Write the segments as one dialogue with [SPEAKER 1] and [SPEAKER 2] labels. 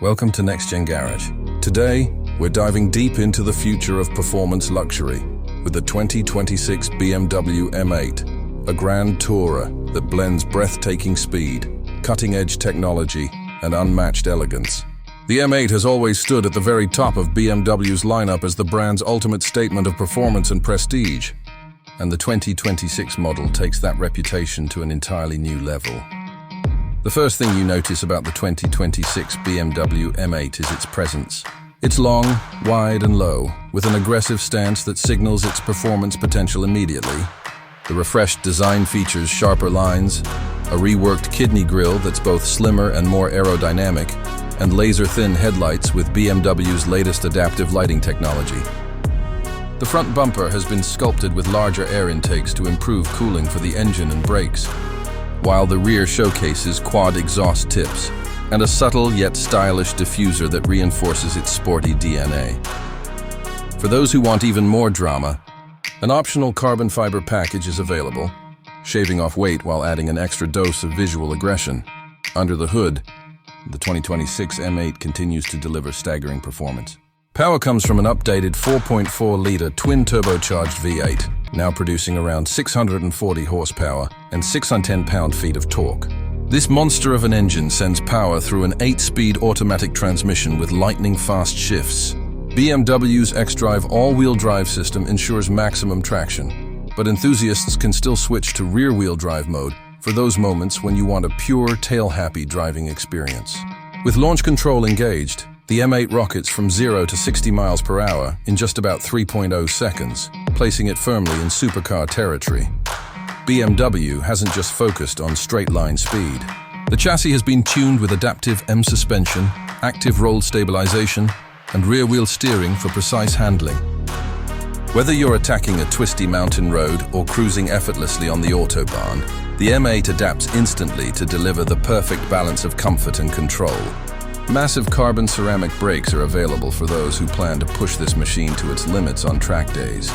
[SPEAKER 1] Welcome to Next Gen Garage. Today, we're diving deep into the future of performance luxury with the 2026 BMW M8, a grand tourer that blends breathtaking speed, cutting-edge technology, and unmatched elegance. The M8 has always stood at the very top of BMW's lineup as the brand's ultimate statement of performance and prestige, and the 2026 model takes that reputation to an entirely new level. The first thing you notice about the 2026 BMW M8 is its presence. It's long, wide, and low, with an aggressive stance that signals its performance potential immediately. The refreshed design features sharper lines, a reworked kidney grille that's both slimmer and more aerodynamic, and laser-thin headlights with BMW's latest adaptive lighting technology. The front bumper has been sculpted with larger air intakes to improve cooling for the engine and brakes, while the rear showcases quad exhaust tips and a subtle yet stylish diffuser that reinforces its sporty DNA. For those who want even more drama, an optional carbon fiber package is available, shaving off weight while adding an extra dose of visual aggression. Under the hood, the 2026 M8 continues to deliver staggering performance. Power comes from an updated 4.4-liter twin-turbocharged V8, now producing around 640 horsepower and 610 pound-feet of torque. This monster of an engine sends power through an 8-speed automatic transmission with lightning-fast shifts. BMW's xDrive all-wheel drive system ensures maximum traction, but enthusiasts can still switch to rear-wheel drive mode for those moments when you want a pure, tail-happy driving experience. With launch control engaged, the M8 rockets from 0 to 60 miles per hour in just about 3.0 seconds, placing it firmly in supercar territory. BMW hasn't just focused on straight-line speed. The chassis has been tuned with adaptive M suspension, active roll stabilization, and rear-wheel steering for precise handling. Whether you're attacking a twisty mountain road or cruising effortlessly on the Autobahn, the M8 adapts instantly to deliver the perfect balance of comfort and control. Massive carbon ceramic brakes are available for those who plan to push this machine to its limits on track days,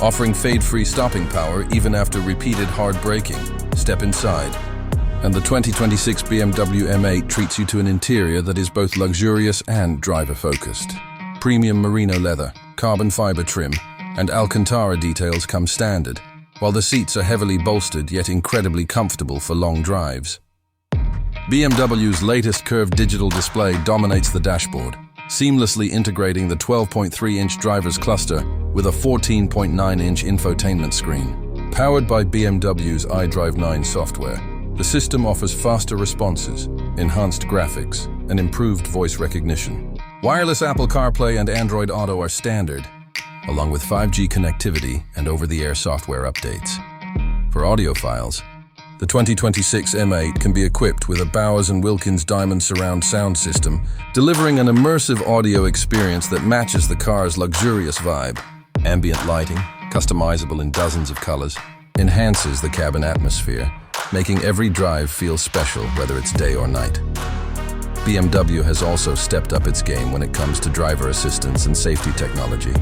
[SPEAKER 1] offering fade-free stopping power even after repeated hard braking. Step inside, and the 2026 BMW M8 treats you to an interior that is both luxurious and driver-focused. Premium merino leather, carbon fiber trim, and Alcantara details come standard, while the seats are heavily bolstered yet incredibly comfortable for long drives. BMW's latest curved digital display dominates the dashboard, seamlessly integrating the 12.3-inch driver's cluster with a 14.9-inch infotainment screen. Powered by BMW's iDrive 9 software, the system offers faster responses, enhanced graphics, and improved voice recognition. Wireless Apple CarPlay and Android Auto are standard, along with 5G connectivity and over-the-air software updates. For audiophiles, the 2026 M8 can be equipped with a Bowers Wilkins Diamond surround sound system, delivering an immersive audio experience that matches the car's luxurious vibe. Ambient lighting, customizable in dozens of colors, enhances the cabin atmosphere, making every drive feel special whether it's day or night. BMW has also stepped up its game when it comes to driver assistance and safety technology.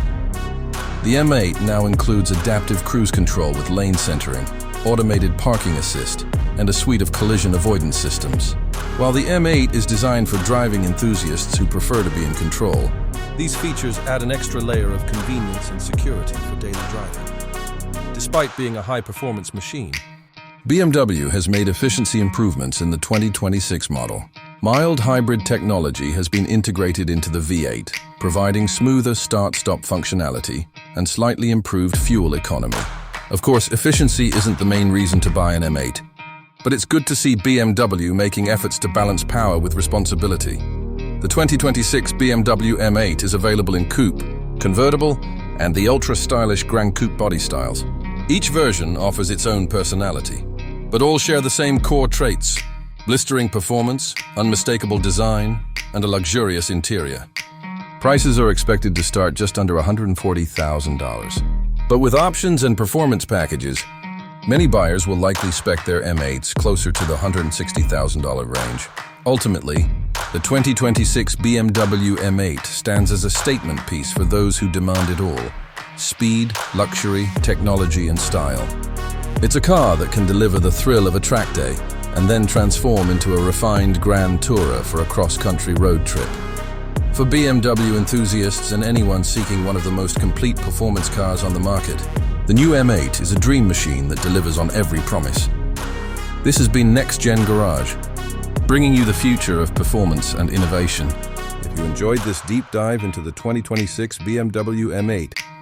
[SPEAKER 1] The M8 now includes adaptive cruise control with lane centering, automated parking assist, and a suite of collision avoidance systems. While the M8 is designed for driving enthusiasts who prefer to be in control, these features add an extra layer of convenience and security for daily driving. Despite being a high-performance machine, BMW has made efficiency improvements in the 2026 model. Mild hybrid technology has been integrated into the V8, providing smoother start-stop functionality and slightly improved fuel economy. Of course, efficiency isn't the main reason to buy an M8, but it's good to see BMW making efforts to balance power with responsibility. The 2026 BMW M8 is available in coupe, convertible, and the ultra-stylish Gran Coupe body styles. Each version offers its own personality, but all share the same core traits: blistering performance, unmistakable design, and a luxurious interior. Prices are expected to start just under $140,000. But with options and performance packages, many buyers will likely spec their M8s closer to the $160,000 range. Ultimately, the 2026 BMW M8 stands as a statement piece for those who demand it all: speed, luxury, technology, and style. It's a car that can deliver the thrill of a track day and then transform into a refined Grand Tourer for a cross-country road trip. For BMW enthusiasts and anyone seeking one of the most complete performance cars on the market, the new M8 is a dream machine that delivers on every promise. This has been Next Gen Garage, bringing you the future of performance and innovation. If you enjoyed this deep dive into the 2026 BMW M8,